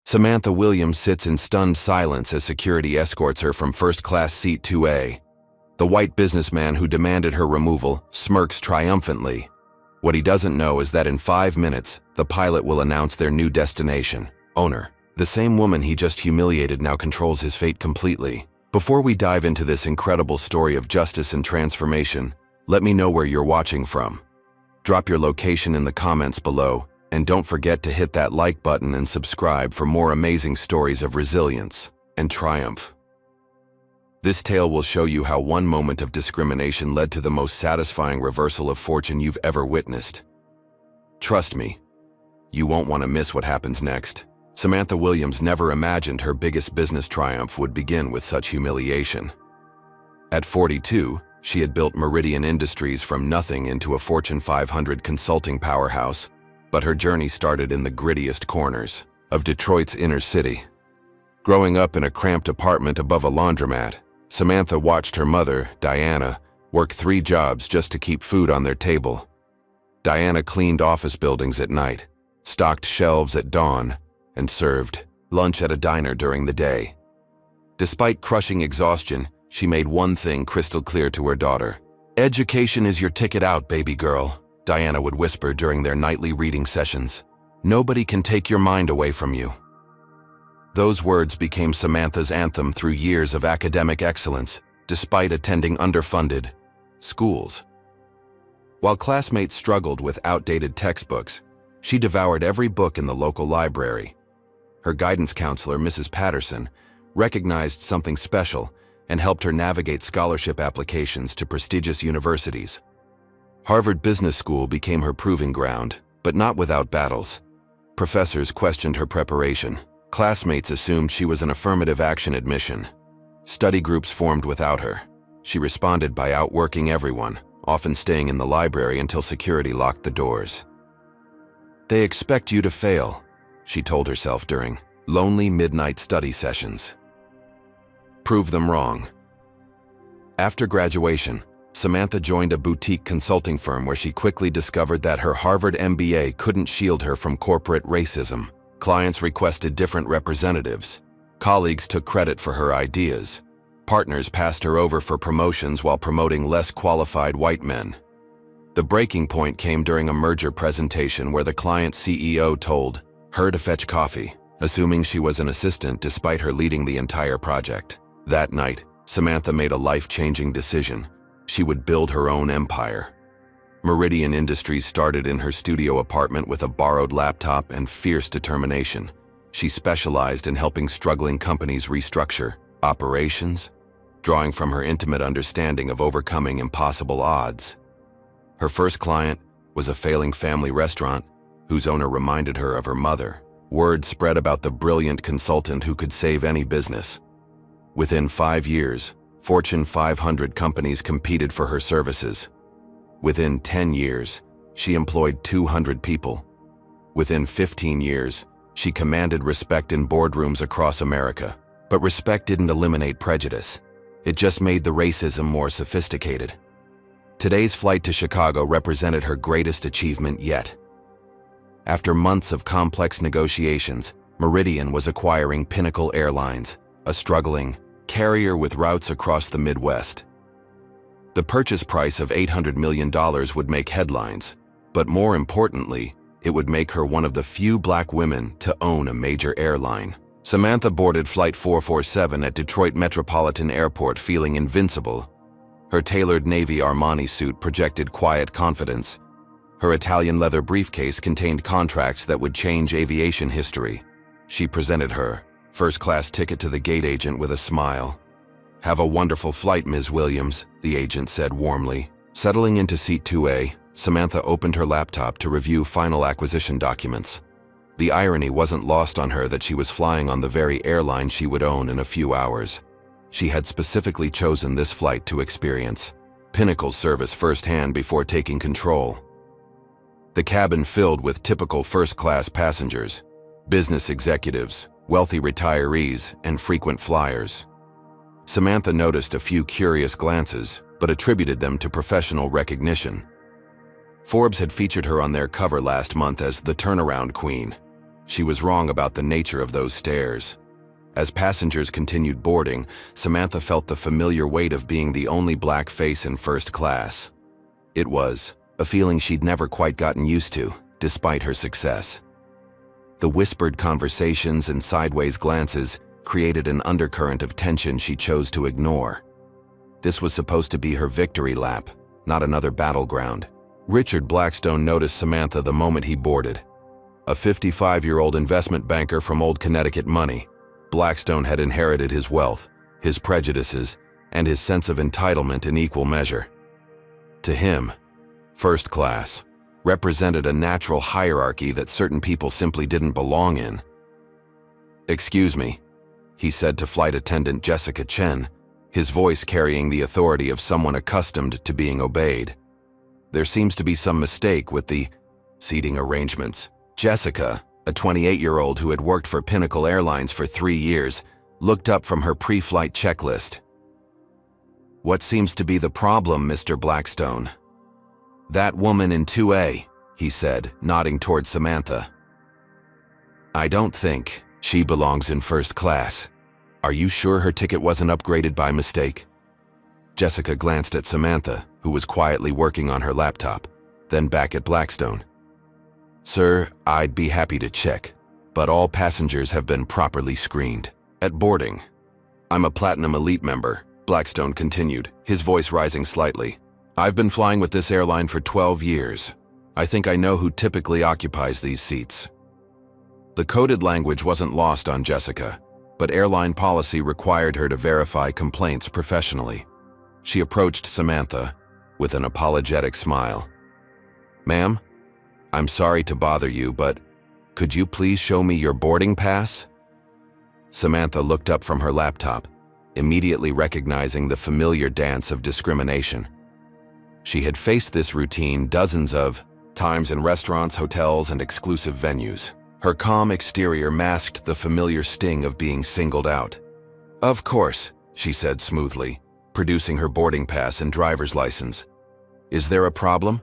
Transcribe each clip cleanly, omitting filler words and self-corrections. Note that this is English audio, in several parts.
Samantha Williams sits in stunned silence as security escorts her from first-class seat 2A. The white businessman who demanded her removal smirks triumphantly. What he doesn't know is that in 5 minutes, the pilot will announce their new destination, owner. The same woman he just humiliated now controls his fate completely. Before we dive into this incredible story of justice and transformation, let me know where you're watching from. Drop your location in the comments below, and don't forget to hit that like button and subscribe for more amazing stories of resilience and triumph. This tale will show you how one moment of discrimination led to the most satisfying reversal of fortune you've ever witnessed. Trust me, you won't want to miss what happens next. Samantha Williams never imagined her biggest business triumph would begin with such humiliation. At 42, she had built Meridian Industries from nothing into a Fortune 500 consulting powerhouse, but her journey started in the grittiest corners of Detroit's inner city. Growing up in a cramped apartment above a laundromat, Samantha watched her mother, Diana, work 3 jobs just to keep food on their table. Diana cleaned office buildings at night, stocked shelves at dawn, and served lunch at a diner during the day. Despite crushing exhaustion, she made one thing crystal clear to her daughter. "Education is your ticket out, baby girl," Diana would whisper during their nightly reading sessions. "Nobody can take your mind away from you." Those words became Samantha's anthem through years of academic excellence, despite attending underfunded schools. While classmates struggled with outdated textbooks, she devoured every book in the local library. Her guidance counselor, Mrs. Patterson, recognized something special and helped her navigate scholarship applications to prestigious universities. Harvard Business School became her proving ground, but not without battles. Professors questioned her preparation. Classmates assumed she was an affirmative action admission. Study groups formed without her. She responded by outworking everyone, often staying in the library until security locked the doors. "They expect you to fail," she told herself during lonely midnight study sessions. Prove them wrong. After graduation, Samantha joined a boutique consulting firm where she quickly discovered that her Harvard MBA couldn't shield her from corporate racism. Clients requested different representatives. Colleagues took credit for her ideas. Partners passed her over for promotions while promoting less qualified white men. The breaking point came during a merger presentation where the client's CEO told her to fetch coffee, assuming she was an assistant despite her leading the entire project. That night, Samantha made a life-changing decision. She would build her own empire. Meridian Industries started in her studio apartment with a borrowed laptop and fierce determination. She specialized in helping struggling companies restructure operations, drawing from her intimate understanding of overcoming impossible odds. Her first client was a failing family restaurant whose owner reminded her of her mother. Word spread about the brilliant consultant who could save any business. Within 5 years, Fortune 500 companies competed for her services. Within 10 years, she employed 200 people. Within 15 years, she commanded respect in boardrooms across America. But respect didn't eliminate prejudice. It just made the racism more sophisticated. Today's flight to Chicago represented her greatest achievement yet. After months of complex negotiations, Meridian was acquiring Pinnacle Airlines, a struggling carrier with routes across the Midwest. The purchase price of $800 million would make headlines, but more importantly, it would make her one of the few black women to own a major airline. Samantha boarded Flight 447 at Detroit Metropolitan Airport feeling invincible. Her tailored Navy Armani suit projected quiet confidence. Her Italian leather briefcase contained contracts that would change aviation history. She presented her first-class ticket to the gate agent with a smile. "Have a wonderful flight, Ms. Williams," the agent said warmly. Settling into seat 2A, Samantha opened her laptop to review final acquisition documents. The irony wasn't lost on her that she was flying on the very airline she would own in a few hours. She had specifically chosen this flight to experience Pinnacle's service firsthand before taking control. The cabin filled with typical first-class passengers, business executives, wealthy retirees, and frequent flyers. Samantha noticed a few curious glances, but attributed them to professional recognition. Forbes had featured her on their cover last month as the turnaround queen. She was wrong about the nature of those stares. As passengers continued boarding, Samantha felt the familiar weight of being the only black face in first class. It was a feeling she'd never quite gotten used to, despite her success. The whispered conversations and sideways glances created an undercurrent of tension she chose to ignore. This was supposed to be her victory lap, not another battleground. Richard Blackstone noticed Samantha the moment he boarded. A 55-year-old investment banker from old Connecticut money, Blackstone had inherited his wealth, his prejudices, and his sense of entitlement in equal measure. To him, first class represented a natural hierarchy that certain people simply didn't belong in. "Excuse me," he said to flight attendant Jessica Chen, his voice carrying the authority of someone accustomed to being obeyed. "There seems to be some mistake with the seating arrangements." Jessica, a 28-year-old who had worked for Pinnacle Airlines for 3 years, looked up from her pre-flight checklist. "What seems to be the problem, Mr. Blackstone?" "That woman in 2A, he said, nodding toward Samantha. "I don't think she belongs in first class. Are you sure her ticket wasn't upgraded by mistake?" Jessica glanced at Samantha, who was quietly working on her laptop, then back at Blackstone. "Sir, I'd be happy to check, but all passengers have been properly screened at boarding." "I'm a Platinum Elite member," Blackstone continued, his voice rising slightly. "I've been flying with this airline for 12 years. I think I know who typically occupies these seats." The coded language wasn't lost on Jessica, but airline policy required her to verify complaints professionally. She approached Samantha with an apologetic smile. "Ma'am, I'm sorry to bother you, but could you please show me your boarding pass?" Samantha looked up from her laptop, immediately recognizing the familiar dance of discrimination. She had faced this routine dozens of times in restaurants, hotels, and exclusive venues. Her calm exterior masked the familiar sting of being singled out. "Of course," she said smoothly, producing her boarding pass and driver's license. "Is there a problem?"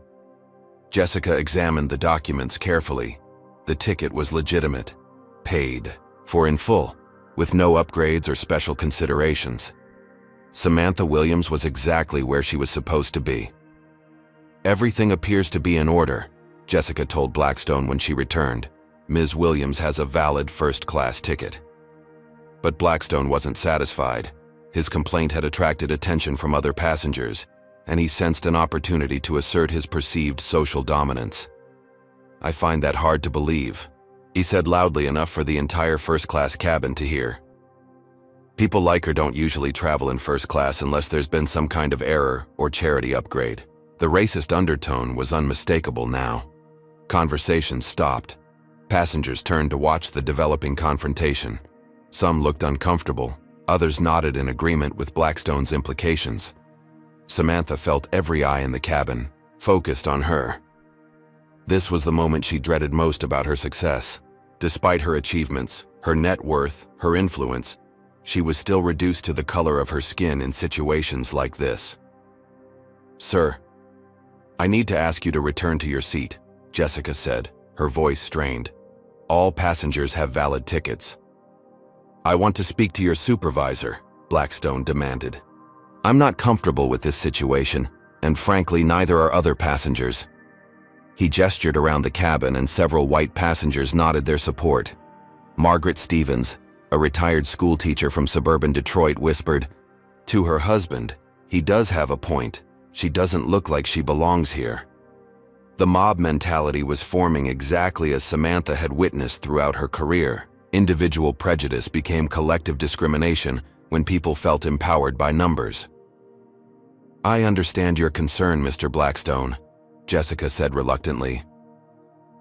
Jessica examined the documents carefully. The ticket was legitimate, paid for in full, with no upgrades or special considerations. Samantha Williams was exactly where she was supposed to be. "Everything appears to be in order," Jessica told Blackstone when she returned. "Ms. Williams has a valid first-class ticket." But Blackstone wasn't satisfied. His complaint had attracted attention from other passengers, and he sensed an opportunity to assert his perceived social dominance. "I find that hard to believe," he said loudly enough for the entire first-class cabin to hear. "People like her don't usually travel in first class unless there's been some kind of error or charity upgrade." The racist undertone was unmistakable now. Conversation stopped. Passengers turned to watch the developing confrontation. Some looked uncomfortable, others nodded in agreement with Blackstone's implications. Samantha felt every eye in the cabin, focused on her. This was the moment she dreaded most about her success. Despite her achievements, her net worth, her influence, she was still reduced to the color of her skin in situations like this. "Sir, I need to ask you to return to your seat," Jessica said, her voice strained. "All passengers have valid tickets." "I want to speak to your supervisor," Blackstone demanded. "I'm not comfortable with this situation, and frankly, neither are other passengers." He gestured around the cabin and several white passengers nodded their support. Margaret Stevens, a retired school teacher from suburban Detroit, whispered, to her husband, "He does have a point. She doesn't look like she belongs here." The mob mentality was forming exactly as Samantha had witnessed throughout her career. Individual prejudice became collective discrimination when people felt empowered by numbers. "I understand your concern, Mr. Blackstone," Jessica said reluctantly.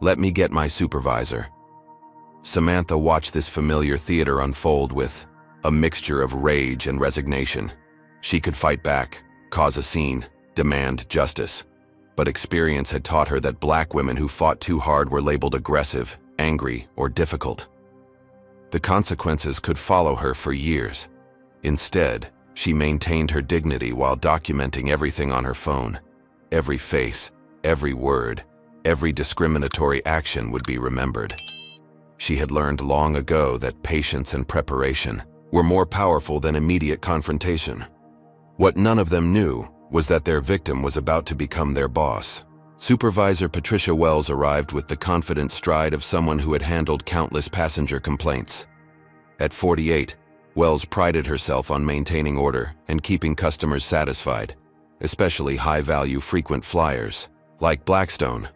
"Let me get my supervisor." Samantha watched this familiar theater unfold with a mixture of rage and resignation. She could fight back, cause a scene, demand justice. But experience had taught her that black women who fought too hard were labeled aggressive, angry, or difficult. The consequences could follow her for years. Instead, she maintained her dignity while documenting everything on her phone. Every face, every word, every discriminatory action would be remembered. She had learned long ago that patience and preparation were more powerful than immediate confrontation. What none of them knew was that their victim was about to become their boss. Supervisor Patricia Wells arrived with the confident stride of someone who had handled countless passenger complaints. At 48, Wells prided herself on maintaining order and keeping customers satisfied, especially high-value frequent flyers, like Blackstone.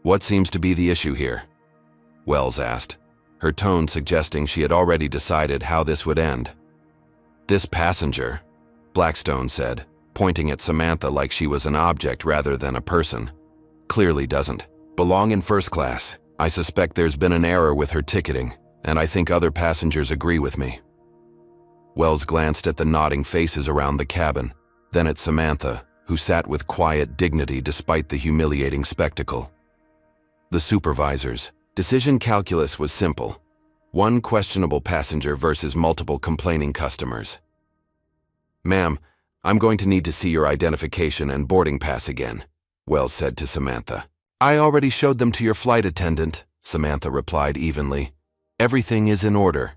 "What seems to be the issue here?" Wells asked, her tone suggesting she had already decided how this would end. "This passenger," Blackstone said, pointing at Samantha like she was an object rather than a person, "clearly doesn't belong in first class. I suspect there's been an error with her ticketing, and I think other passengers agree with me." Wells glanced at the nodding faces around the cabin, then at Samantha, who sat with quiet dignity despite the humiliating spectacle. The supervisor's decision calculus was simple: one questionable passenger versus multiple complaining customers. "Ma'am, I'm going to need to see your identification and boarding pass again," Wells said to Samantha. "I already showed them to your flight attendant," Samantha replied evenly. "Everything is in order."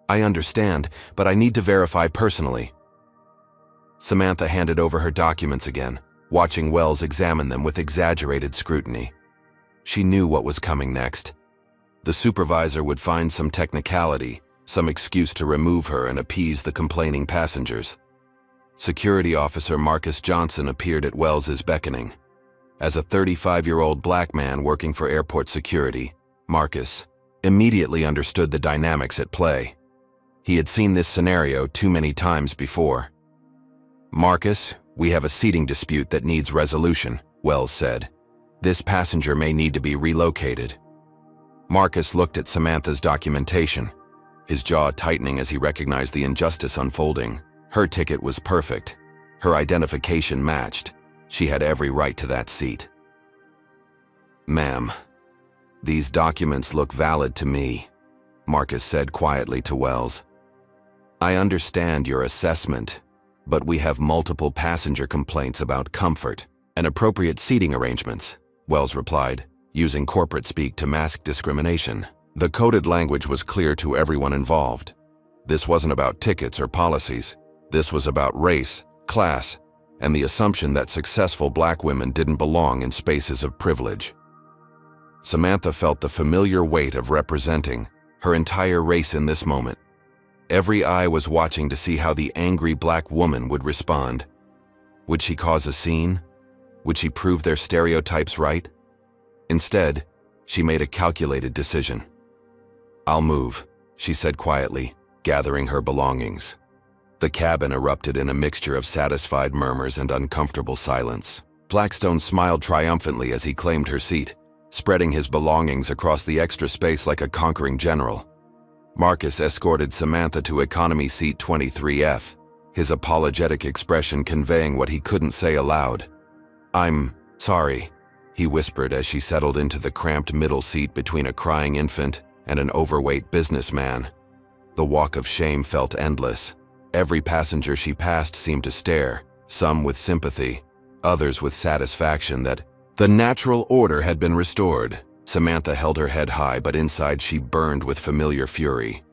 "I understand, but I need to verify personally." Samantha handed over her documents again, watching Wells examine them with exaggerated scrutiny. She knew what was coming next. The supervisor would find some technicality, some excuse to remove her and appease the complaining passengers. Security Officer Marcus Johnson appeared at Wells's beckoning. As a 35-year-old black man working for airport security, Marcus immediately understood the dynamics at play. He had seen this scenario too many times before. "Marcus, we have a seating dispute that needs resolution," Wells said. "This passenger may need to be relocated." Marcus looked at Samantha's documentation, his jaw tightening as he recognized the injustice unfolding. Her ticket was perfect. Her identification matched. She had every right to that seat. "Ma'am, these documents look valid to me," Marcus said quietly to Wells. "I understand your assessment, but we have multiple passenger complaints about comfort and appropriate seating arrangements," Wells replied, using corporate speak to mask discrimination. The coded language was clear to everyone involved. This wasn't about tickets or policies. This was about race, class, and the assumption that successful black women didn't belong in spaces of privilege. Samantha felt the familiar weight of representing her entire race in this moment. Every eye was watching to see how the angry black woman would respond. Would she cause a scene? Would she prove their stereotypes right? Instead, she made a calculated decision. "I'll move," she said quietly, gathering her belongings. The cabin erupted in a mixture of satisfied murmurs and uncomfortable silence. Blackstone smiled triumphantly as he claimed her seat, spreading his belongings across the extra space like a conquering general. Marcus escorted Samantha to economy seat 23F, his apologetic expression conveying what he couldn't say aloud. "I'm sorry," he whispered as she settled into the cramped middle seat between a crying infant and an overweight businessman. The walk of shame felt endless. Every passenger she passed seemed to stare, some with sympathy, others with satisfaction that the natural order had been restored. Samantha held her head high, but inside she burned with familiar fury.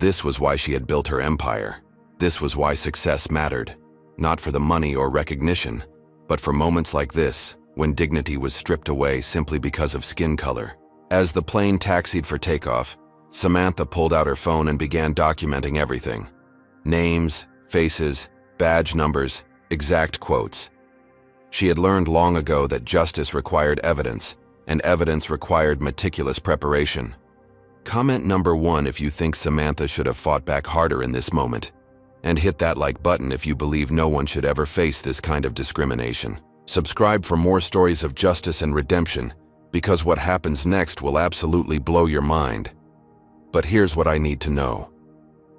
This was why she had built her empire. This was why success mattered, not for the money or recognition, but for moments like this, when dignity was stripped away simply because of skin color. As the plane taxied for takeoff, Samantha pulled out her phone and began documenting everything. Names, faces, badge numbers, exact quotes. She had learned long ago that justice required evidence, and evidence required meticulous preparation. Comment number 1 if you think Samantha should have fought back harder in this moment. And hit that like button if you believe no one should ever face this kind of discrimination. Subscribe for more stories of justice and redemption, because what happens next will absolutely blow your mind. But here's what I need to know.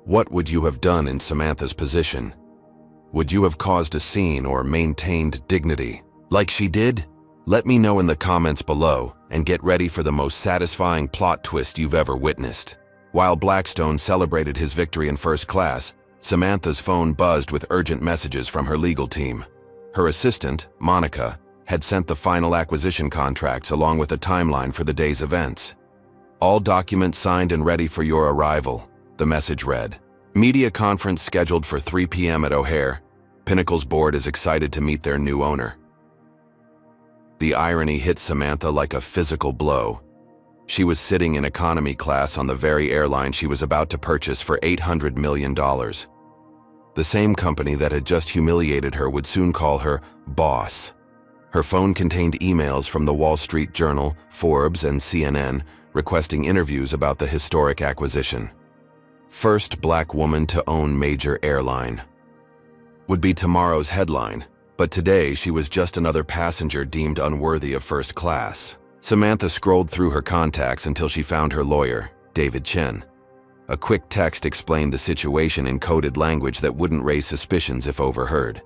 What would you have done in Samantha's position? Would you have caused a scene or maintained dignity, like she did? Let me know in the comments below, and get ready for the most satisfying plot twist you've ever witnessed. While Blackstone celebrated his victory in first class, Samantha's phone buzzed with urgent messages from her legal team. Her assistant, Monica, had sent the final acquisition contracts along with a timeline for the day's events. All documents signed and ready for your arrival, the message read. Media conference scheduled for 3 p.m. at O'Hare. Pinnacle's board is excited to meet their new owner. The irony hit Samantha like a physical blow. She was sitting in economy class on the very airline she was about to purchase for $800 million. The same company that had just humiliated her would soon call her boss. Her phone contained emails from the Wall Street Journal, Forbes, and CNN requesting interviews about the historic acquisition. First black woman to own major airline would be tomorrow's headline, but today she was just another passenger deemed unworthy of first class. Samantha scrolled through her contacts until she found her lawyer, David Chen. A quick text explained the situation in coded language that wouldn't raise suspicions if overheard.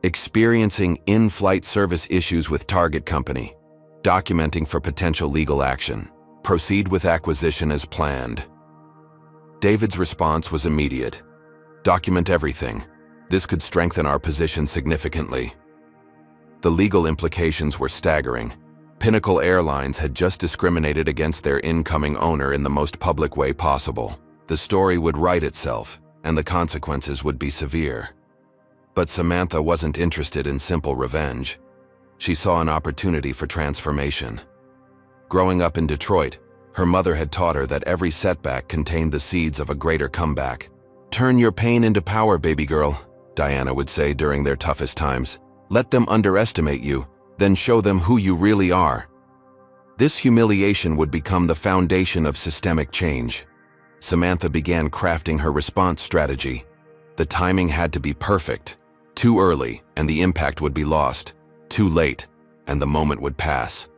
Experiencing in-flight service issues with target company. Documenting for potential legal action. Proceed with acquisition as planned. David's response was immediate. Document everything. This could strengthen our position significantly. The legal implications were staggering. Pinnacle Airlines had just discriminated against their incoming owner in the most public way possible. The story would write itself, and the consequences would be severe. But Samantha wasn't interested in simple revenge. She saw an opportunity for transformation. Growing up in Detroit, her mother had taught her that every setback contained the seeds of a greater comeback. "Turn your pain into power, baby girl," Diana would say during their toughest times. "Let them underestimate you, then show them who you really are." This humiliation would become the foundation of systemic change. Samantha began crafting her response strategy. The timing had to be perfect. Too early, and the impact would be lost. Too late, and the moment would pass.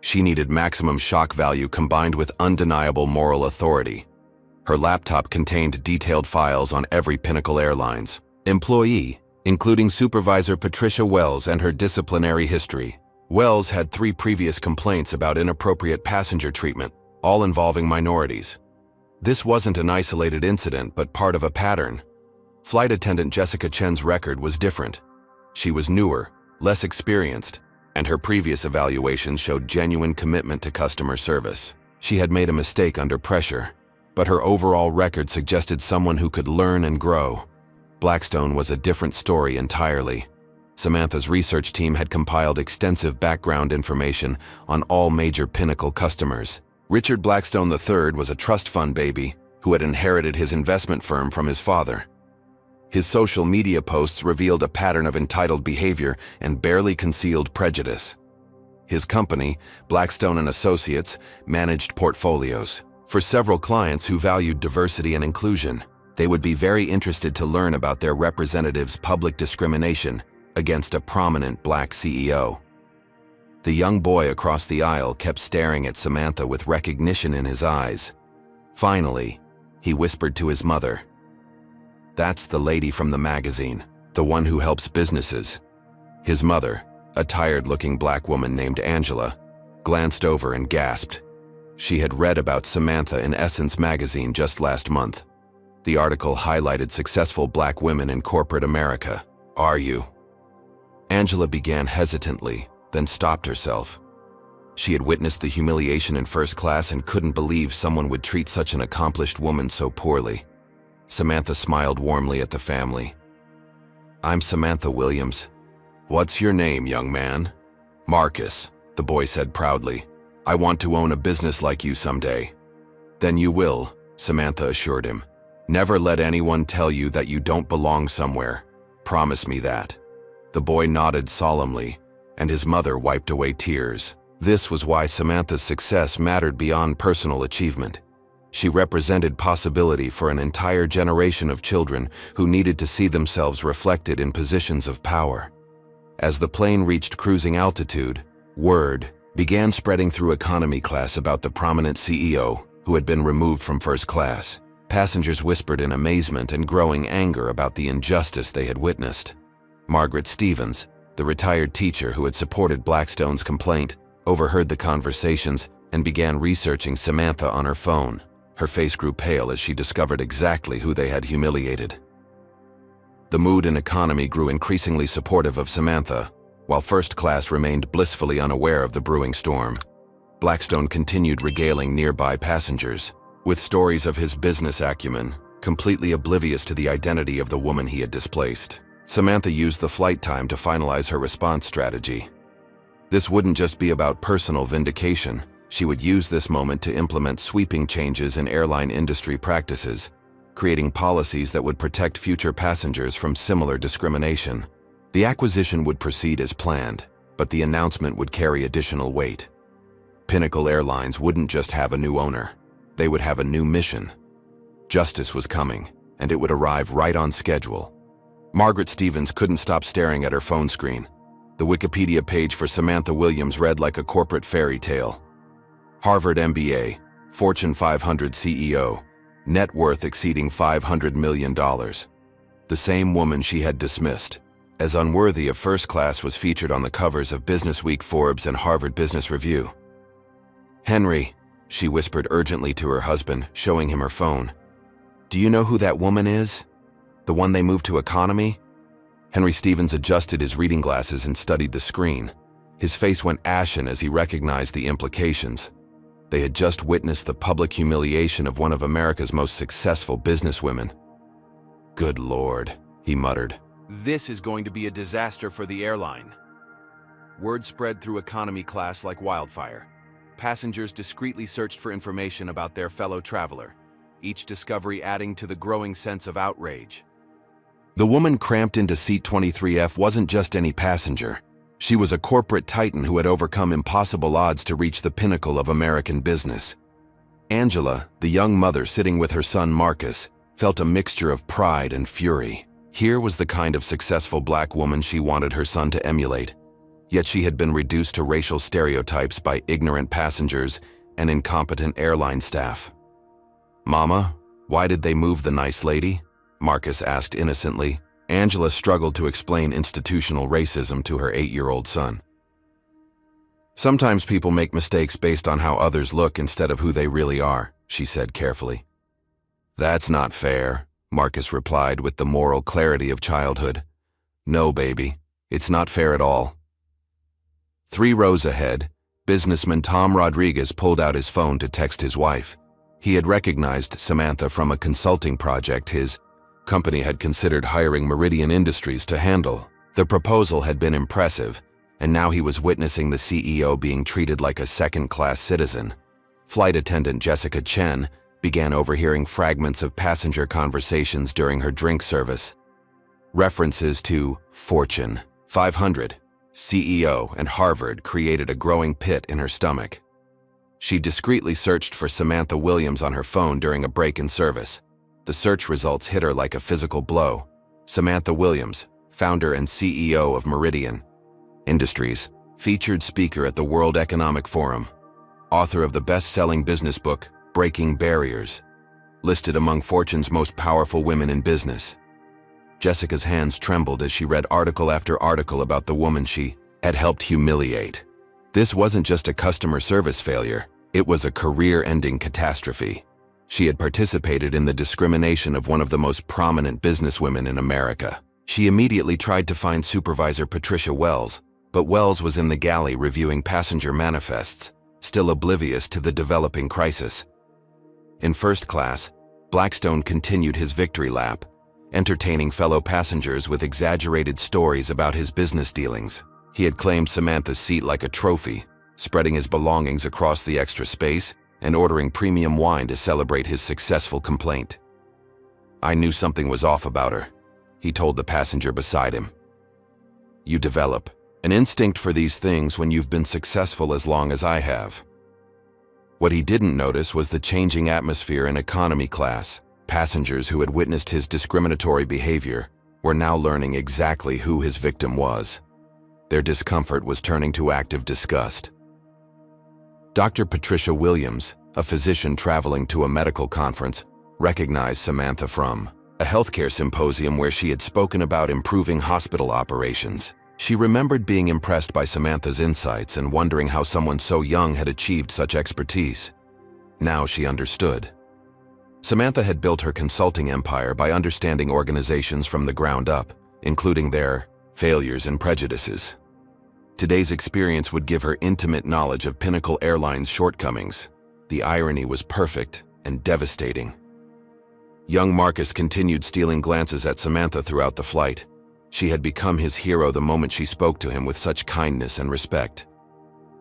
She needed maximum shock value combined with undeniable moral authority. Her laptop contained detailed files on every Pinnacle Airlines employee, including Supervisor Patricia Wells and her disciplinary history. Wells had 3 previous complaints about inappropriate passenger treatment, all involving minorities. This wasn't an isolated incident, but part of a pattern. Flight attendant Jessica Chen's record was different. She was newer, less experienced, and her previous evaluations showed genuine commitment to customer service. She had made a mistake under pressure, but her overall record suggested someone who could learn and grow. Blackstone was a different story entirely. Samantha's research team had compiled extensive background information on all major Pinnacle customers. Richard Blackstone III was a trust fund baby who had inherited his investment firm from his father. His social media posts revealed a pattern of entitled behavior and barely concealed prejudice. His company, Blackstone and Associates, managed portfolios. For several clients who valued diversity and inclusion, they would be very interested to learn about their representative's public discrimination against a prominent black CEO. The young boy across the aisle kept staring at Samantha with recognition in his eyes. Finally, he whispered to his mother, "That's the lady from the magazine, the one who helps businesses." His mother, a tired-looking black woman named Angela, glanced over and gasped. She had read about Samantha in Essence magazine just last month. The article highlighted successful black women in corporate America. "Are you?" Angela began hesitantly, then stopped herself. She had witnessed the humiliation in first class and couldn't believe someone would treat such an accomplished woman so poorly. Samantha smiled warmly at the family. "I'm Samantha Williams." "What's your name, young man?" "Marcus," the boy said proudly. "I want to own a business like you someday." "Then you will," Samantha assured him. "Never let anyone tell you that you don't belong somewhere. Promise me that." The boy nodded solemnly, and his mother wiped away tears. This was why Samantha's success mattered beyond personal achievement. She represented possibility for an entire generation of children who needed to see themselves reflected in positions of power. As the plane reached cruising altitude, word began spreading through economy class about the prominent CEO who had been removed from first class. Passengers whispered in amazement and growing anger about the injustice they had witnessed. Margaret Stevens, the retired teacher who had supported Blackstone's complaint, overheard the conversations and began researching Samantha on her phone. Her face grew pale as she discovered exactly who they had humiliated. The mood in economy grew increasingly supportive of Samantha, while first class remained blissfully unaware of the brewing storm. Blackstone continued regaling nearby passengers with stories of his business acumen, completely oblivious to the identity of the woman he had displaced. Samantha used the flight time to finalize her response strategy. This wouldn't just be about personal vindication. She would use this moment to implement sweeping changes in airline industry practices, creating policies that would protect future passengers from similar discrimination. The acquisition would proceed as planned, but the announcement would carry additional weight. Pinnacle Airlines wouldn't just have a new owner. They would have a new mission. Justice was coming, and it would arrive right on schedule. Margaret Stevens couldn't stop staring at her phone screen. The Wikipedia page for Samantha Williams read like a corporate fairy tale. Harvard MBA, Fortune 500 CEO, net worth exceeding $500 million. The same woman she had dismissed as unworthy of first class was featured on the covers of Businessweek, Forbes, and Harvard Business Review. "Henry," she whispered urgently to her husband, showing him her phone. "Do you know who that woman is? The one they moved to economy?" Henry Stevens adjusted his reading glasses and studied the screen. His face went ashen as he recognized the implications. They had just witnessed the public humiliation of one of America's most successful businesswomen. "Good Lord," he muttered. "This is going to be a disaster for the airline." Word spread through economy class like wildfire. Passengers discreetly searched for information about their fellow traveler, each discovery adding to the growing sense of outrage. The woman cramped into seat 23F wasn't just any passenger. She was a corporate titan who had overcome impossible odds to reach the pinnacle of American business. Angela, the young mother sitting with her son Marcus, felt a mixture of pride and fury. Here was the kind of successful black woman she wanted her son to emulate. Yet she had been reduced to racial stereotypes by ignorant passengers and incompetent airline staff. "Mama, why did they move the nice lady?" Marcus asked innocently. Angela struggled to explain institutional racism to her 8-year-old son. "Sometimes people make mistakes based on how others look instead of who they really are," she said carefully. "That's not fair," Marcus replied with the moral clarity of childhood. "No, baby, it's not fair at all." 3 rows ahead, businessman Tom Rodriguez pulled out his phone to text his wife. He had recognized Samantha from a consulting project his company had considered hiring Meridian Industries to handle. The proposal had been impressive, and now he was witnessing the CEO being treated like a second-class citizen. Flight attendant Jessica Chen began overhearing fragments of passenger conversations during her drink service. References to Fortune 500, CEO, and Harvard created a growing pit in her stomach. She discreetly searched for Samantha Williams on her phone during a break in service. The search results hit her like a physical blow. Samantha Williams, founder and CEO of Meridian Industries, featured speaker at the World Economic Forum, author of the best-selling business book, Breaking Barriers, listed among Fortune's most powerful women in business. Jessica's hands trembled as she read article after article about the woman she had helped humiliate. This wasn't just a customer service failure, it was a career-ending catastrophe. She had participated in the discrimination of one of the most prominent businesswomen in America. She immediately tried to find Supervisor Patricia Wells, but Wells was in the galley reviewing passenger manifests, still oblivious to the developing crisis. In first class, Blackstone continued his victory lap, entertaining fellow passengers with exaggerated stories about his business dealings. He had claimed Samantha's seat like a trophy, spreading his belongings across the extra space and ordering premium wine to celebrate his successful complaint. "I knew something was off about her," he told the passenger beside him. "You develop an instinct for these things when you've been successful as long as I have." What he didn't notice was the changing atmosphere in economy class. Passengers who had witnessed his discriminatory behavior were now learning exactly who his victim was. Their discomfort was turning to active disgust. Dr. Patricia Williams, a physician traveling to a medical conference, recognized Samantha from a healthcare symposium where she had spoken about improving hospital operations. She remembered being impressed by Samantha's insights and wondering how someone so young had achieved such expertise. Now she understood. Samantha had built her consulting empire by understanding organizations from the ground up, including their failures and prejudices. Today's experience would give her intimate knowledge of Pinnacle Airlines' shortcomings. The irony was perfect and devastating. Young Marcus continued stealing glances at Samantha throughout the flight. She had become his hero the moment she spoke to him with such kindness and respect.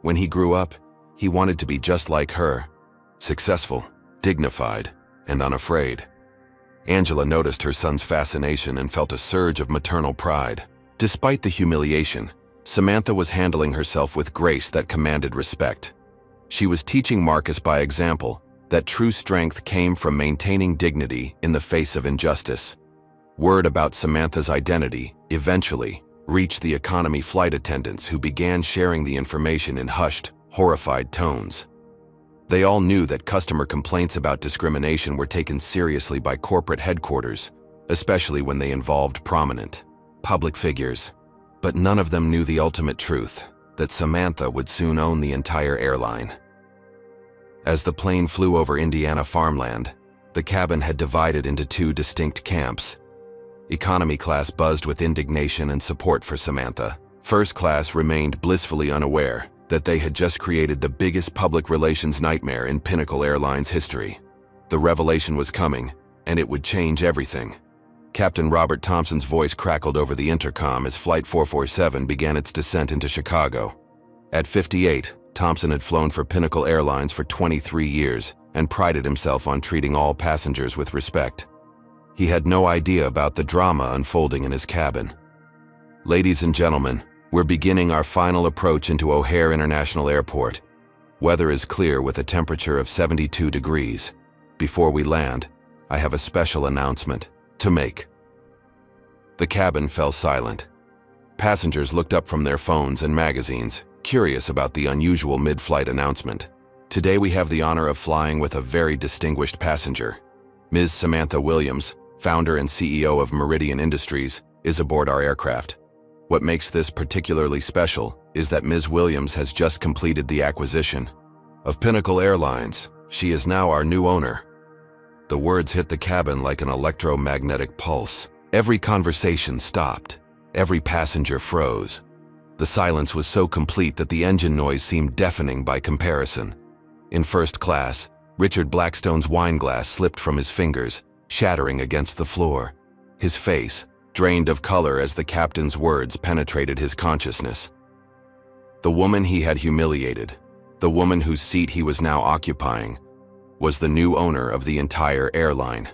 When he grew up, he wanted to be just like her, successful, dignified, and unafraid. Angela noticed her son's fascination and felt a surge of maternal pride. Despite the humiliation, Samantha was handling herself with grace that commanded respect. She was teaching Marcus by example that true strength came from maintaining dignity in the face of injustice. Word about Samantha's identity eventually reached the economy flight attendants, who began sharing the information in hushed, horrified tones. They all knew that customer complaints about discrimination were taken seriously by corporate headquarters, especially when they involved prominent, public figures. But none of them knew the ultimate truth, that Samantha would soon own the entire airline. As the plane flew over Indiana farmland, the cabin had divided into two distinct camps. Economy class buzzed with indignation and support for Samantha. First class remained blissfully unaware that they had just created the biggest public relations nightmare in Pinnacle Airlines history. The revelation was coming, and it would change everything. Captain Robert Thompson's voice crackled over the intercom as Flight 447 began its descent into Chicago. At 58, Thompson had flown for Pinnacle Airlines for 23 years and prided himself on treating all passengers with respect. He had no idea about the drama unfolding in his cabin. Ladies and gentlemen, we're beginning our final approach into O'Hare International Airport. Weather is clear with a temperature of 72 degrees. Before we land, I have a special announcement to make. The cabin fell silent. Passengers looked up from their phones and magazines, curious about the unusual mid-flight announcement. Today we have the honor of flying with a very distinguished passenger. Ms. Samantha Williams, founder and CEO of Meridian Industries, is aboard our aircraft. What makes this particularly special is that Ms. Williams has just completed the acquisition of Pinnacle Airlines. She is now our new owner. The words hit the cabin like an electromagnetic pulse. Every conversation stopped. Every passenger froze. The silence was so complete that the engine noise seemed deafening by comparison. In first class, Richard Blackstone's wine glass slipped from his fingers, shattering against the floor. His face drained of color as the captain's words penetrated his consciousness. The woman he had humiliated, the woman whose seat he was now occupying, was the new owner of the entire airline.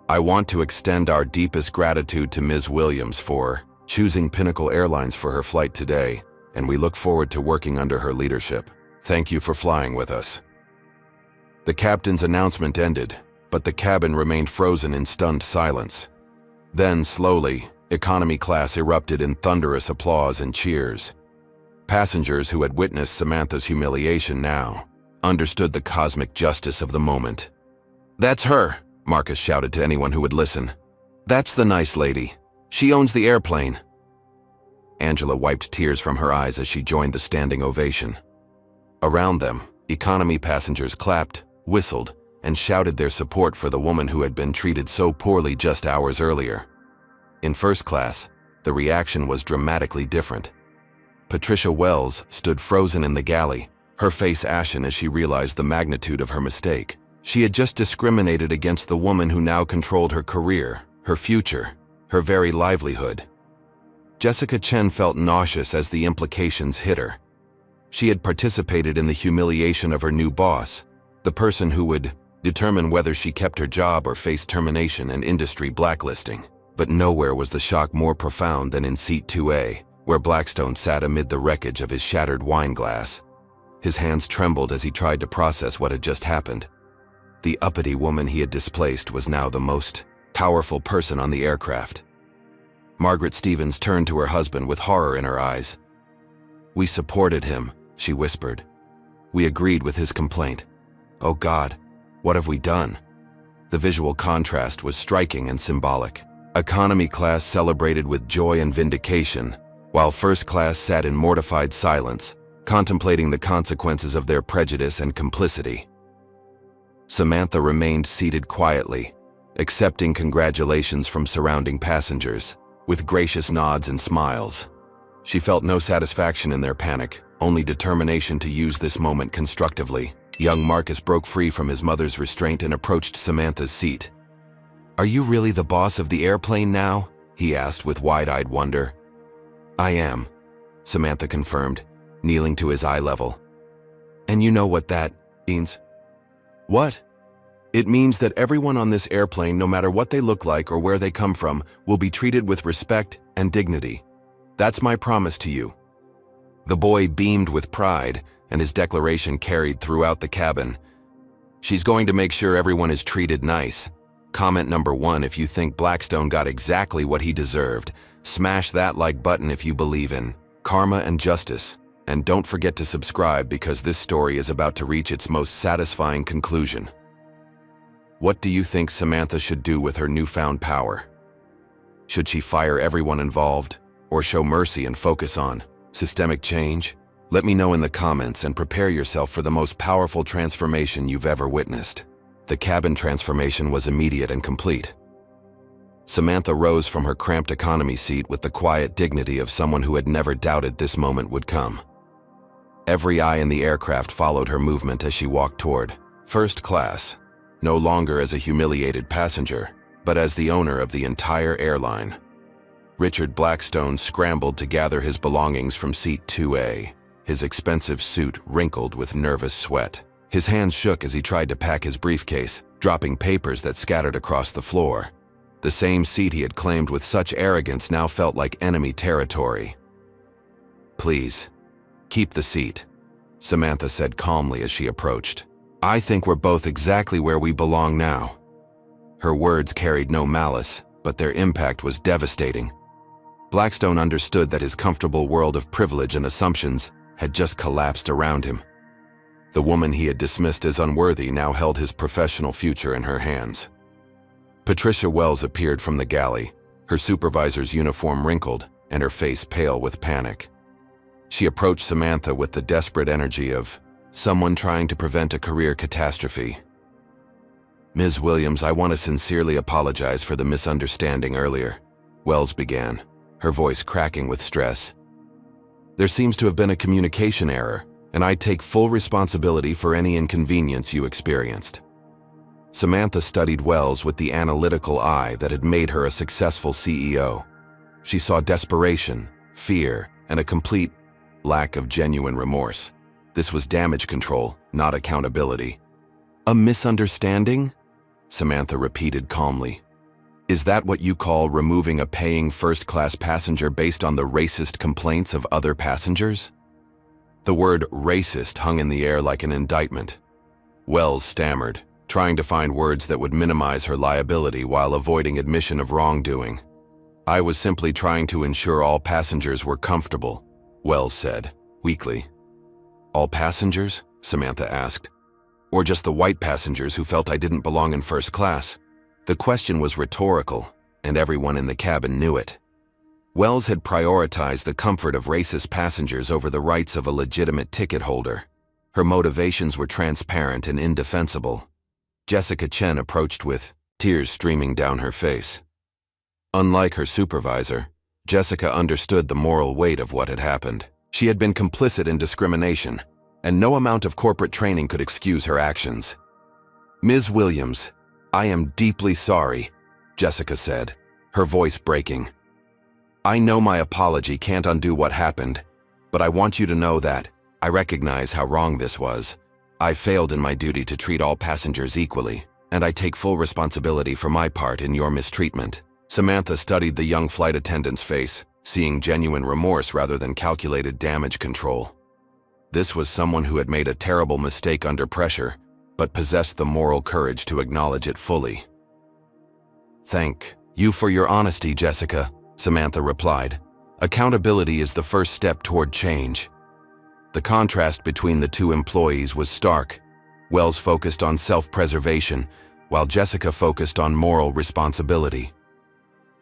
I want to extend our deepest gratitude to Ms. Williams for choosing Pinnacle Airlines for her flight today, and we look forward to working under her leadership. Thank you for flying with us. The captain's announcement ended, but the cabin remained frozen in stunned silence. Then, slowly, economy class erupted in thunderous applause and cheers. Passengers who had witnessed Samantha's humiliation now understood the cosmic justice of the moment. "That's her," Marcus shouted to anyone who would listen. "That's the nice lady. She owns the airplane." Angela wiped tears from her eyes as she joined the standing ovation. Around them, economy passengers clapped, whistled, and shouted their support for the woman who had been treated so poorly just hours earlier. In first class, the reaction was dramatically different. Patricia Wells stood frozen in the galley, her face ashen as she realized the magnitude of her mistake. She had just discriminated against the woman who now controlled her career, her future, her very livelihood. Jessica Chen felt nauseous as the implications hit her. She had participated in the humiliation of her new boss, the person who would determine whether she kept her job or faced termination and industry blacklisting. But nowhere was the shock more profound than in seat 2A, where Blackstone sat amid the wreckage of his shattered wine glass. His hands trembled as he tried to process what had just happened. The uppity woman he had displaced was now the most powerful person on the aircraft. Margaret Stevens turned to her husband with horror in her eyes. "We supported him," she whispered. "We agreed with his complaint. Oh God, what have we done?" The visual contrast was striking and symbolic. Economy class celebrated with joy and vindication, while first class sat in mortified silence, contemplating the consequences of their prejudice and complicity. Samantha remained seated quietly, accepting congratulations from surrounding passengers, with gracious nods and smiles. She felt no satisfaction in their panic, only determination to use this moment constructively. Young Marcus broke free from his mother's restraint and approached Samantha's seat. "Are you really the boss of the airplane now?" he asked with wide-eyed wonder. "I am," Samantha confirmed, kneeling to his eye level. "And you know what that means?" "What?" "It means that everyone on this airplane, no matter what they look like or where they come from, will be treated with respect and dignity. That's my promise to you." The boy beamed with pride, and his declaration carried throughout the cabin. "She's going to make sure everyone is treated nice." Comment number 1 if you think Blackstone got exactly what he deserved. Smash that like button if you believe in karma and justice. And don't forget to subscribe because this story is about to reach its most satisfying conclusion. What do you think Samantha should do with her newfound power? Should she fire everyone involved, or show mercy and focus on systemic change? Let me know in the comments and prepare yourself for the most powerful transformation you've ever witnessed. The cabin transformation was immediate and complete. Samantha rose from her cramped economy seat with the quiet dignity of someone who had never doubted this moment would come. Every eye in the aircraft followed her movement as she walked toward first class, no longer as a humiliated passenger, but as the owner of the entire airline. Richard Blackstone scrambled to gather his belongings from seat 2A, his expensive suit wrinkled with nervous sweat. His hands shook as he tried to pack his briefcase, dropping papers that scattered across the floor. The same seat he had claimed with such arrogance now felt like enemy territory. "Please, keep the seat," Samantha said calmly as she approached. "I think we're both exactly where we belong now." Her words carried no malice, but their impact was devastating. Blackstone understood that his comfortable world of privilege and assumptions had just collapsed around him. The woman he had dismissed as unworthy now held his professional future in her hands. Patricia Wells appeared from the galley, her supervisor's uniform wrinkled and her face pale with panic. She approached Samantha with the desperate energy of someone trying to prevent a career catastrophe. "Ms. Williams, I want to sincerely apologize for the misunderstanding earlier," Wells began, her voice cracking with stress. "There seems to have been a communication error, and I take full responsibility for any inconvenience you experienced." Samantha studied Wells with the analytical eye that had made her a successful CEO. She saw desperation, fear, and a complete lack of genuine remorse. This was damage control, not accountability. "A misunderstanding?" Samantha repeated calmly. "Is that what you call removing a paying first-class passenger based on the racist complaints of other passengers?" The word racist hung in the air like an indictment. Wells stammered, trying to find words that would minimize her liability while avoiding admission of wrongdoing. "I was simply trying to ensure all passengers were comfortable," Wells said, weakly. "All passengers?" Samantha asked. "Or just the white passengers who felt I didn't belong in first class?" The question was rhetorical, and everyone in the cabin knew it. Wells had prioritized the comfort of racist passengers over the rights of a legitimate ticket holder. Her motivations were transparent and indefensible. Jessica Chen approached with tears streaming down her face. Unlike her supervisor, Jessica understood the moral weight of what had happened. She had been complicit in discrimination, and no amount of corporate training could excuse her actions. "Ms. Williams, I am deeply sorry," Jessica said, her voice breaking. "I know my apology can't undo what happened, but I want you to know that I recognize how wrong this was. I failed in my duty to treat all passengers equally, and I take full responsibility for my part in your mistreatment." Samantha studied the young flight attendant's face, seeing genuine remorse rather than calculated damage control. This was someone who had made a terrible mistake under pressure, but possessed the moral courage to acknowledge it fully. "Thank you for your honesty, Jessica," Samantha replied. "Accountability is the first step toward change." The contrast between the two employees was stark. Wells focused on self-preservation, while Jessica focused on moral responsibility.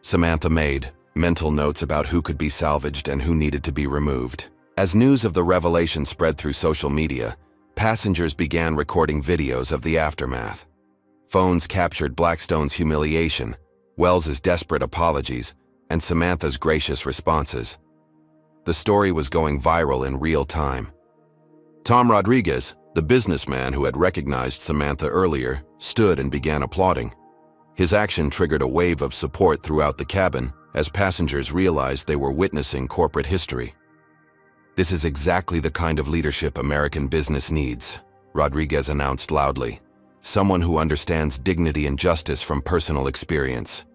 Samantha made mental notes about who could be salvaged and who needed to be removed. As news of the revelation spread through social media, passengers began recording videos of the aftermath. Phones captured Blackstone's humiliation, Wells's desperate apologies, and Samantha's gracious responses. The story was going viral in real time. Tom Rodriguez, the businessman who had recognized Samantha earlier, stood and began applauding. His action triggered a wave of support throughout the cabin as passengers realized they were witnessing corporate history. "This is exactly the kind of leadership American business needs," Rodriguez announced loudly. "Someone who understands dignity and justice from personal experience."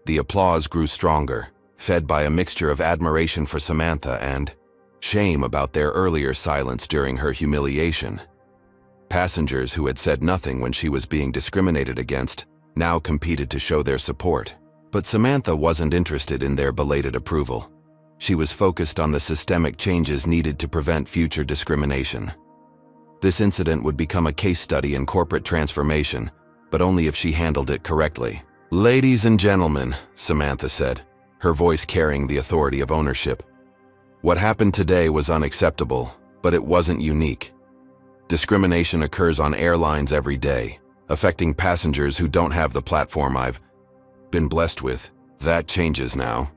The applause grew stronger, fed by a mixture of admiration for Samantha and shame about their earlier silence during her humiliation. Passengers who had said nothing when she was being discriminated against now competed to show their support. But Samantha wasn't interested in their belated approval. She was focused on the systemic changes needed to prevent future discrimination. This incident would become a case study in corporate transformation, but only if she handled it correctly. "Ladies and gentlemen," Samantha said, her voice carrying the authority of ownership. "What happened today was unacceptable, but it wasn't unique. Discrimination occurs on airlines every day, affecting passengers who don't have the platform I've been blessed with. That changes now."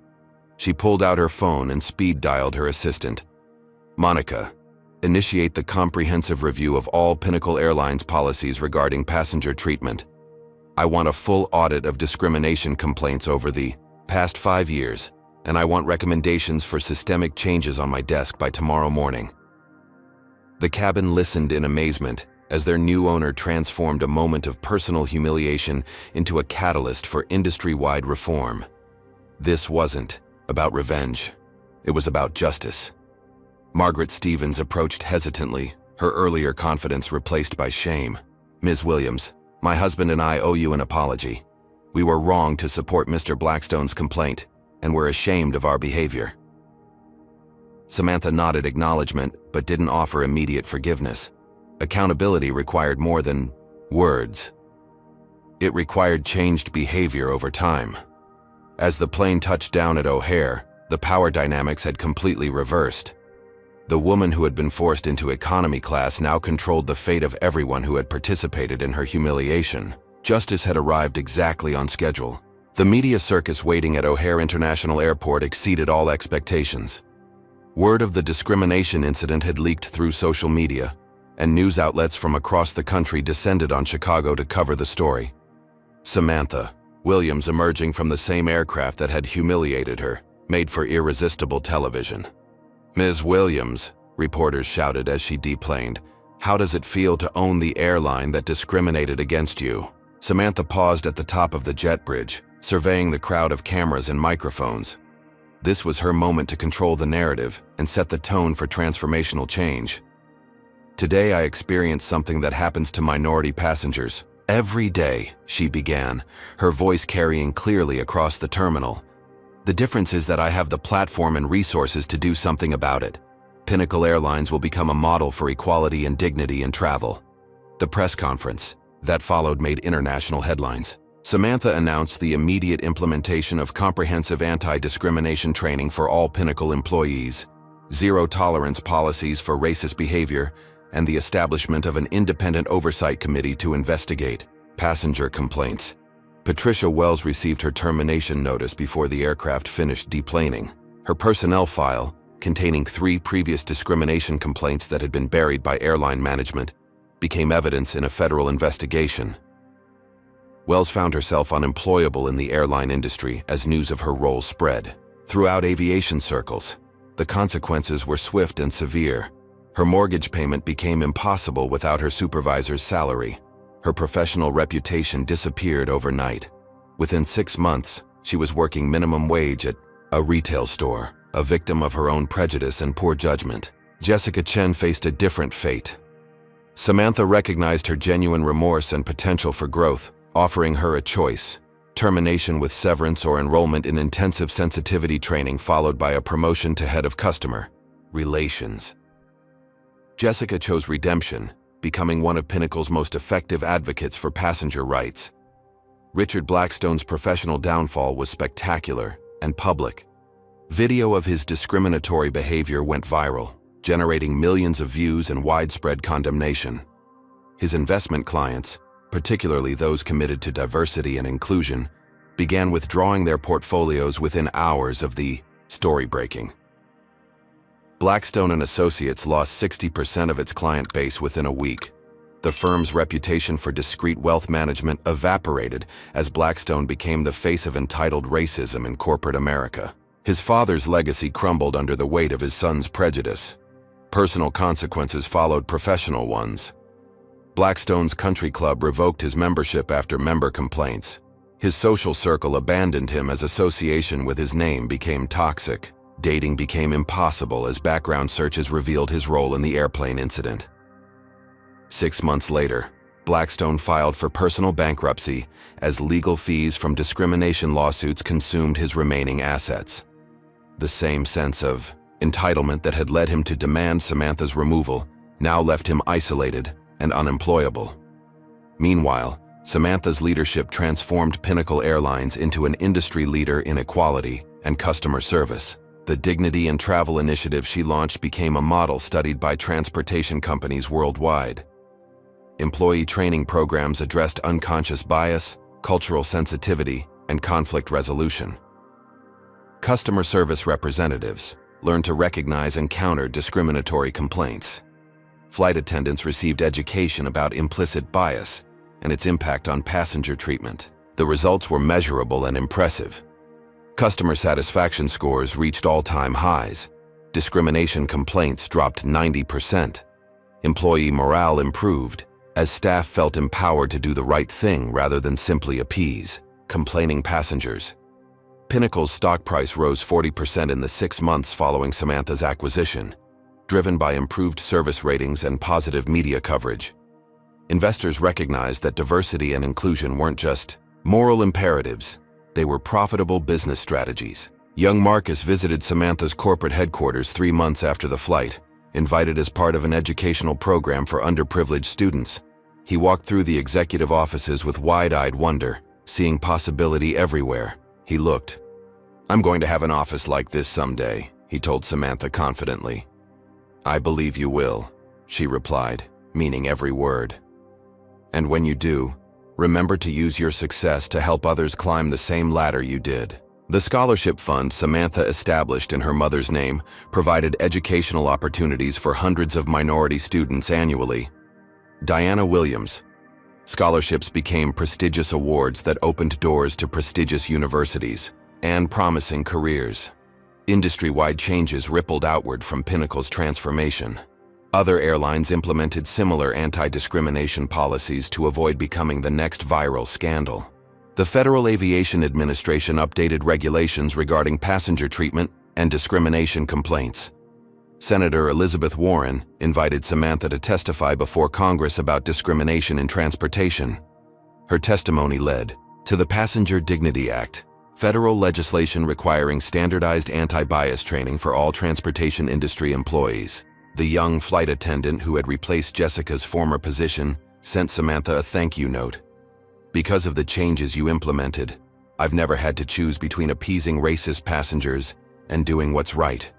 She pulled out her phone and speed-dialed her assistant. "Monica, initiate the comprehensive review of all Pinnacle Airlines policies regarding passenger treatment. I want a full audit of discrimination complaints over the past 5 years, and I want recommendations for systemic changes on my desk by tomorrow morning." The cabin listened in amazement as their new owner transformed a moment of personal humiliation into a catalyst for industry-wide reform. This wasn't about revenge. It was about justice. Margaret Stevens approached hesitantly, her earlier confidence replaced by shame. "Ms. Williams, my husband and I owe you an apology. We were wrong to support Mr. Blackstone's complaint, and we're ashamed of our behavior." Samantha nodded acknowledgement, but didn't offer immediate forgiveness. Accountability required more than words. It required changed behavior over time. As the plane touched down at O'Hare, the power dynamics had completely reversed. The woman who had been forced into economy class now controlled the fate of everyone who had participated in her humiliation. Justice had arrived exactly on schedule. The media circus waiting at O'Hare International Airport exceeded all expectations. Word of the discrimination incident had leaked through social media, and news outlets from across the country descended on Chicago to cover the story. Samantha Williams, emerging from the same aircraft that had humiliated her, made for irresistible television. "Ms. Williams," reporters shouted as she deplaned, "how does it feel to own the airline that discriminated against you?" Samantha paused at the top of the jet bridge, surveying the crowd of cameras and microphones. This was her moment to control the narrative and set the tone for transformational change. "Today I experienced something that happens to minority passengers every day," she began, her voice carrying clearly across the terminal. "The difference is that I have the platform and resources to do something about it. Pinnacle Airlines will become a model for equality and dignity in travel." The press conference that followed made international headlines. Samantha announced the immediate implementation of comprehensive anti-discrimination training for all Pinnacle employees, zero-tolerance policies for racist behavior, and the establishment of an independent oversight committee to investigate passenger complaints. Patricia Wells received her termination notice before the aircraft finished deplaning. Her personnel file, containing 3 previous discrimination complaints that had been buried by airline management, became evidence in a federal investigation. Wells found herself unemployable in the airline industry as news of her role spread throughout aviation circles. The consequences were swift and severe. Her mortgage payment became impossible without her supervisor's salary. Her professional reputation disappeared overnight. Within 6 months, she was working minimum wage at a retail store, a victim of her own prejudice and poor judgment. Jessica Chen faced a different fate. Samantha recognized her genuine remorse and potential for growth, offering her a choice: termination with severance or enrollment in intensive sensitivity training followed by a promotion to head of customer relations. Jessica chose redemption, becoming one of Pinnacle's most effective advocates for passenger rights. Richard Blackstone's professional downfall was spectacular and public. Video of his discriminatory behavior went viral, generating millions of views and widespread condemnation. His investment clients, particularly those committed to diversity and inclusion, began withdrawing their portfolios within hours of the story breaking. Blackstone and Associates lost 60% of its client base within a week. The firm's reputation for discreet wealth management evaporated as Blackstone became the face of entitled racism in corporate America. His father's legacy crumbled under the weight of his son's prejudice. Personal consequences followed professional ones. Blackstone's country club revoked his membership after member complaints. His social circle abandoned him as association with his name became toxic. Dating became impossible as background searches revealed his role in the airplane incident. 6 months later, Blackstone filed for personal bankruptcy as legal fees from discrimination lawsuits consumed his remaining assets. The same sense of entitlement that had led him to demand Samantha's removal now left him isolated and unemployable. Meanwhile, Samantha's leadership transformed Pinnacle Airlines into an industry leader in equality and customer service. The Dignity and Travel initiative she launched became a model studied by transportation companies worldwide. Employee training programs addressed unconscious bias, cultural sensitivity, and conflict resolution. Customer service representatives learned to recognize and counter discriminatory complaints. Flight attendants received education about implicit bias and its impact on passenger treatment. The results were measurable and impressive. Customer satisfaction scores reached all-time highs. Discrimination complaints dropped 90%. Employee morale improved as staff felt empowered to do the right thing rather than simply appease complaining passengers. Pinnacle's stock price rose 40% in the 6 months following Samantha's acquisition, driven by improved service ratings and positive media coverage. Investors recognized that diversity and inclusion weren't just moral imperatives, they were profitable business strategies. Young Marcus visited Samantha's corporate headquarters 3 months after the flight, invited as part of an educational program for underprivileged students. He walked through the executive offices with wide-eyed wonder, seeing possibility everywhere. He looked. "I'm going to have an office like this someday," he told Samantha confidently. "I believe you will," she replied, meaning every word. "And when you do, remember to use your success to help others climb the same ladder you did." The scholarship fund Samantha established in her mother's name provided educational opportunities for hundreds of minority students annually. Diana Williams. Scholarships became prestigious awards that opened doors to prestigious universities and promising careers. Industry-wide changes rippled outward from Pinnacle's transformation. Other airlines implemented similar anti-discrimination policies to avoid becoming the next viral scandal. The Federal Aviation Administration updated regulations regarding passenger treatment and discrimination complaints. Senator Elizabeth Warren invited Samantha to testify before Congress about discrimination in transportation. Her testimony led to the Passenger Dignity Act, federal legislation requiring standardized anti-bias training for all transportation industry employees. The young flight attendant who had replaced Jessica's former position sent Samantha a thank you note. "Because of the changes you implemented, I've never had to choose between appeasing racist passengers and doing what's right.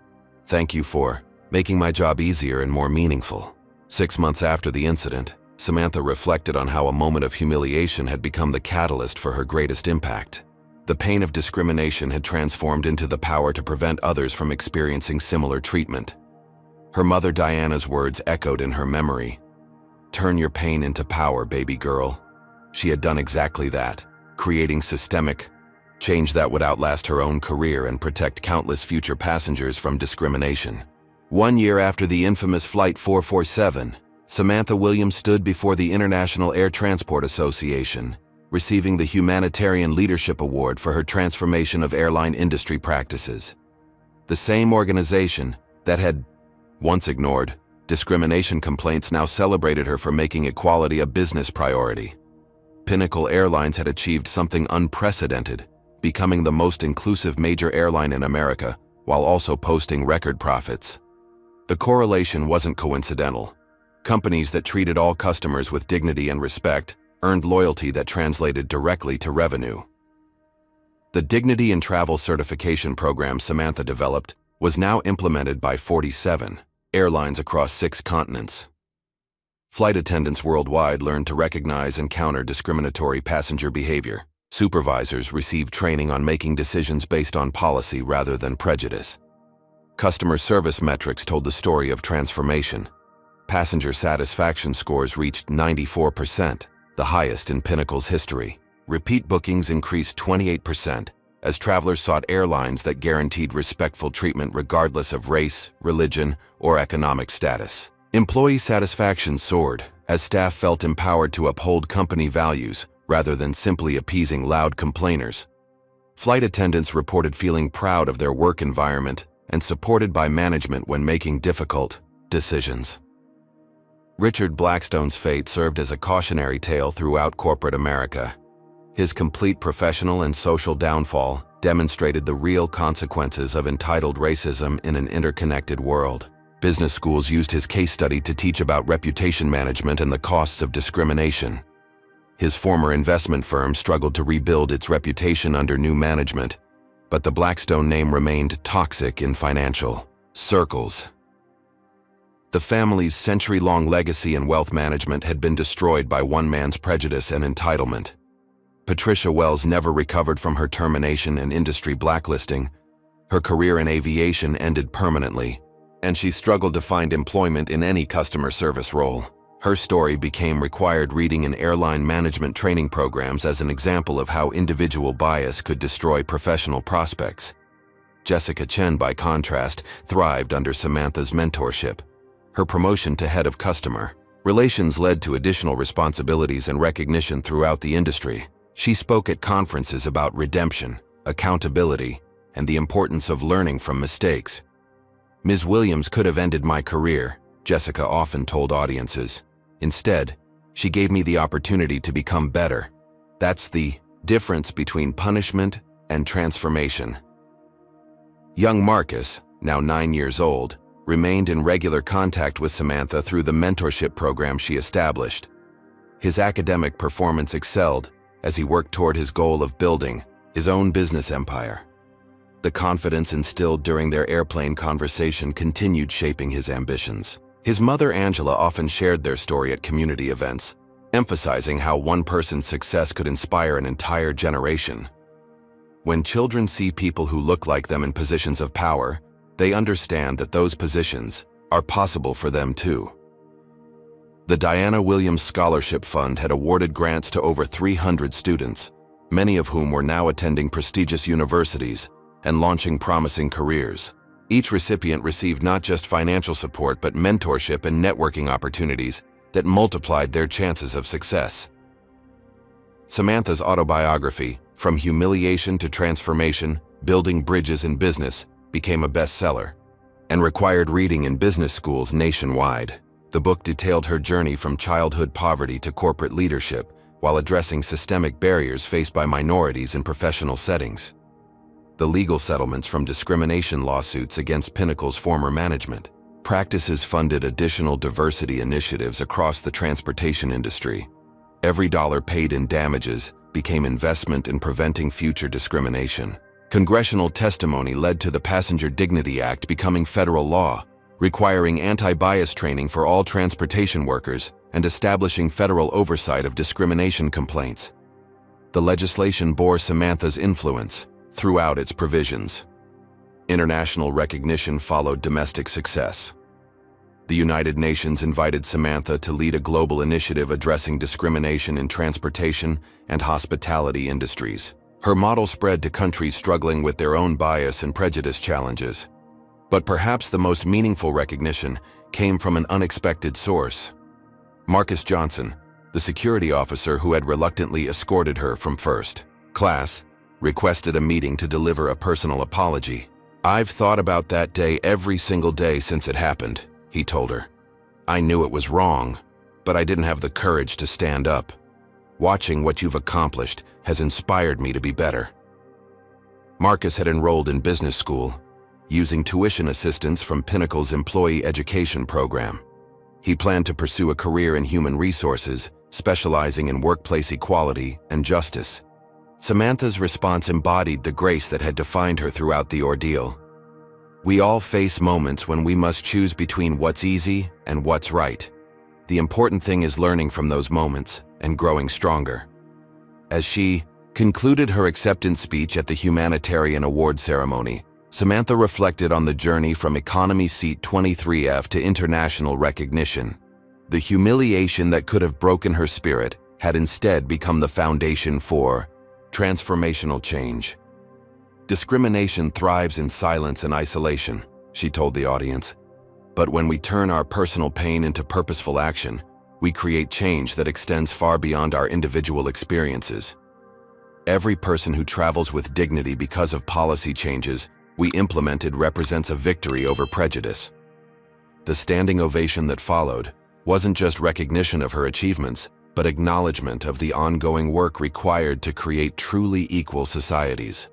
Thank you for making my job easier and more meaningful." 6 months after the incident, Samantha reflected on how a moment of humiliation had become the catalyst for her greatest impact. The pain of discrimination had transformed into the power to prevent others from experiencing similar treatment. Her mother Diana's words echoed in her memory. "Turn your pain into power, baby girl." She had done exactly that, creating systemic change that would outlast her own career and protect countless future passengers from discrimination. 1 year after the infamous Flight 447, Samantha Williams stood before the International Air Transport Association, receiving the Humanitarian Leadership Award for her transformation of airline industry practices. The same organization that had once ignored discrimination complaints now celebrated her for making equality a business priority. Pinnacle Airlines had achieved something unprecedented, becoming the most inclusive major airline in America, while also posting record profits. The correlation wasn't coincidental. Companies that treated all customers with dignity and respect earned loyalty that translated directly to revenue. The Dignity and Travel certification program Samantha developed was now implemented by 47 airlines across 6 continents. Flight attendants worldwide learned to recognize and counter discriminatory passenger behavior. Supervisors received training on making decisions based on policy rather than prejudice. Customer service metrics told the story of transformation. Passenger satisfaction scores reached 94%, the highest in Pinnacle's history. Repeat bookings increased 28% as travelers sought airlines that guaranteed respectful treatment regardless of race, religion, or economic status. Employee satisfaction soared as staff felt empowered to uphold company values rather than simply appeasing loud complainers. Flight attendants reported feeling proud of their work environment and supported by management when making difficult decisions. Richard Blackstone's fate served as a cautionary tale throughout corporate America. His complete professional and social downfall demonstrated the real consequences of entitled racism in an interconnected world. Business schools used his case study to teach about reputation management and the costs of discrimination. His former investment firm struggled to rebuild its reputation under new management, but the Blackstone name remained toxic in financial circles. The family's century-long legacy in wealth management had been destroyed by one man's prejudice and entitlement. Patricia Wells never recovered from her termination and industry blacklisting. Her career in aviation ended permanently, and she struggled to find employment in any customer service role. Her story became required reading in airline management training programs as an example of how individual bias could destroy professional prospects. Jessica Chen, by contrast, thrived under Samantha's mentorship. Her promotion to head of customer relations led to additional responsibilities and recognition throughout the industry. She spoke at conferences about redemption, accountability, and the importance of learning from mistakes. Ms. Williams could have ended my career, Jessica often told audiences. Instead, she gave me the opportunity to become better. That's the difference between punishment and transformation. Young Marcus, now 9 years old, remained in regular contact with Samantha through the mentorship program she established. His academic performance excelled as he worked toward his goal of building his own business empire. The confidence instilled during their airplane conversation continued shaping his ambitions. His mother, Angela, often shared their story at community events, emphasizing how one person's success could inspire an entire generation. When children see people who look like them in positions of power, they understand that those positions are possible for them too. The Diana Williams Scholarship Fund had awarded grants to over 300 students, many of whom were now attending prestigious universities and launching promising careers. Each recipient received not just financial support but mentorship and networking opportunities that multiplied their chances of success. Samantha's autobiography, From Humiliation to Transformation, Building Bridges in Business, became a bestseller and required reading in business schools nationwide. The book detailed her journey from childhood poverty to corporate leadership while addressing systemic barriers faced by minorities in professional settings. The legal settlements from discrimination lawsuits against Pinnacle's former management. Practices funded additional diversity initiatives across the transportation industry. Every dollar paid in damages became investment in preventing future discrimination. Congressional testimony led to the Passenger Dignity Act becoming federal law, requiring anti-bias training for all transportation workers and establishing federal oversight of discrimination complaints. The legislation bore Samantha's influence throughout its provisions. International recognition followed domestic success. The United Nations invited Samantha to lead a global initiative addressing discrimination in transportation and hospitality industries. Her model spread to countries struggling with their own bias and prejudice challenges. But perhaps the most meaningful recognition came from an unexpected source. Marcus Johnson, the security officer who had reluctantly escorted her from first class, requested a meeting to deliver a personal apology. "I've thought about that day every single day since it happened," he told her. "I knew it was wrong, but I didn't have the courage to stand up. Watching what you've accomplished has inspired me to be better." Marcus had enrolled in business school, using tuition assistance from Pinnacle's employee education program. He planned to pursue a career in human resources, specializing in workplace equality and justice. Samantha's response embodied the grace that had defined her throughout the ordeal. "We all face moments when we must choose between what's easy and what's right. The important thing is learning from those moments and growing stronger." As she concluded her acceptance speech at the Humanitarian Award ceremony, Samantha reflected on the journey from economy seat 23F to international recognition. The humiliation that could have broken her spirit had instead become the foundation for transformational change. Discrimination thrives in silence and isolation, she told the audience. But when we turn our personal pain into purposeful action, we create change that extends far beyond our individual experiences. Every person who travels with dignity because of policy changes we implemented represents a victory over prejudice. The standing ovation that followed wasn't just recognition of her achievements, but acknowledgement of the ongoing work required to create truly equal societies.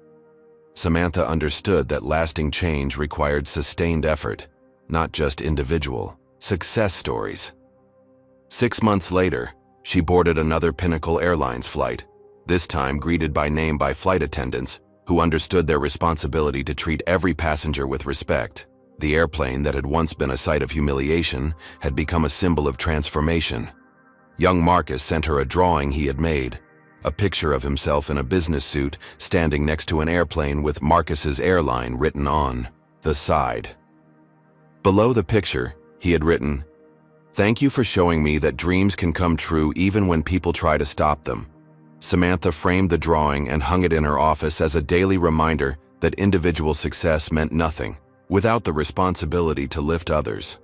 Samantha understood that lasting change required sustained effort, not just individual success stories. 6 months later, she boarded another Pinnacle Airlines flight, this time greeted by name by flight attendants who understood their responsibility to treat every passenger with respect. The airplane that had once been a site of humiliation had become a symbol of transformation. Young Marcus sent her a drawing he had made, a picture of himself in a business suit standing next to an airplane with Marcus's airline written on the side. Below the picture, he had written, "Thank you for showing me that dreams can come true even when people try to stop them." Samantha framed the drawing and hung it in her office as a daily reminder that individual success meant nothing without the responsibility to lift others.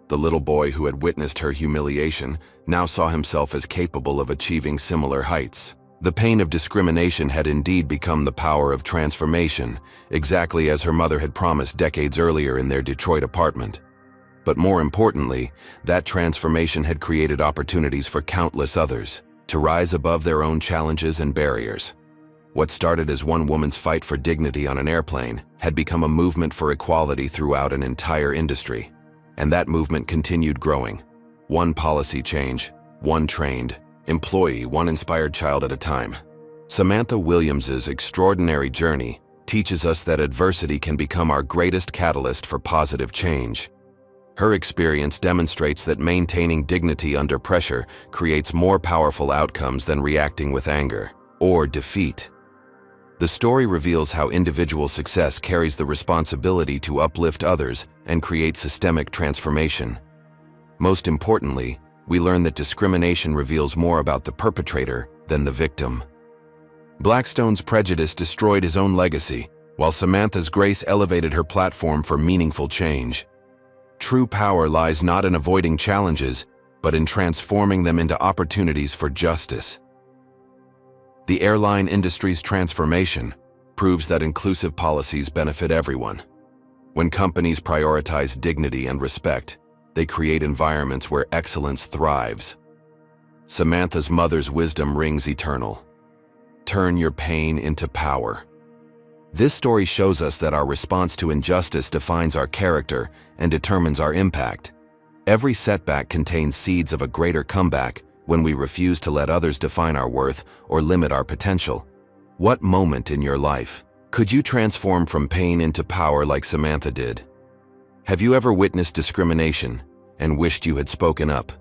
The little boy who had witnessed her humiliation now saw himself as capable of achieving similar heights. The pain of discrimination had indeed become the power of transformation, exactly as her mother had promised decades earlier in their Detroit apartment. But more importantly, that transformation had created opportunities for countless others to rise above their own challenges and barriers. What started as one woman's fight for dignity on an airplane had become a movement for equality throughout an entire industry. And that movement continued growing. One policy change, one trained employee, one inspired child at a time. Samantha Williams's extraordinary journey teaches us that adversity can become our greatest catalyst for positive change. Her experience demonstrates that maintaining dignity under pressure creates more powerful outcomes than reacting with anger or defeat. The story reveals how individual success carries the responsibility to uplift others and create systemic transformation. Most importantly, we learn that discrimination reveals more about the perpetrator than the victim. Blackstone's prejudice destroyed his own legacy, while Samantha's grace elevated her platform for meaningful change. True power lies not in avoiding challenges, but in transforming them into opportunities for justice. The airline industry's transformation proves that inclusive policies benefit everyone. When companies prioritize dignity and respect, they create environments where excellence thrives. Samantha's mother's wisdom rings eternal. Turn your pain into power. This story shows us that our response to injustice defines our character and determines our impact. Every setback contains seeds of a greater comeback when we refuse to let others define our worth or limit our potential. What moment in your life could you transform from pain into power like Samantha did? Have you ever witnessed discrimination and wished you had spoken up?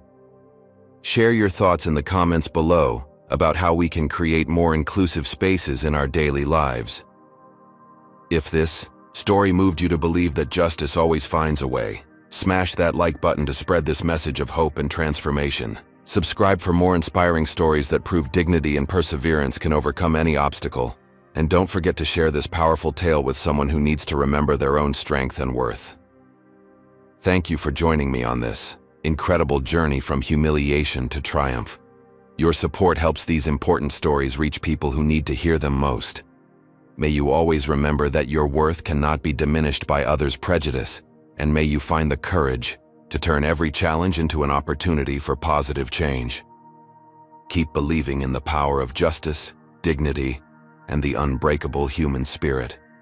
Share your thoughts in the comments below about how we can create more inclusive spaces in our daily lives. If this story moved you to believe that justice always finds a way, smash that like button to spread this message of hope and transformation. Subscribe for more inspiring stories that prove dignity and perseverance can overcome any obstacle. And don't forget to share this powerful tale with someone who needs to remember their own strength and worth. Thank you for joining me on this incredible journey from humiliation to triumph. Your support helps these important stories reach people who need to hear them most. May you always remember that your worth cannot be diminished by others' prejudice, and may you find the courage to turn every challenge into an opportunity for positive change. Keep believing in the power of justice, dignity, and the unbreakable human spirit.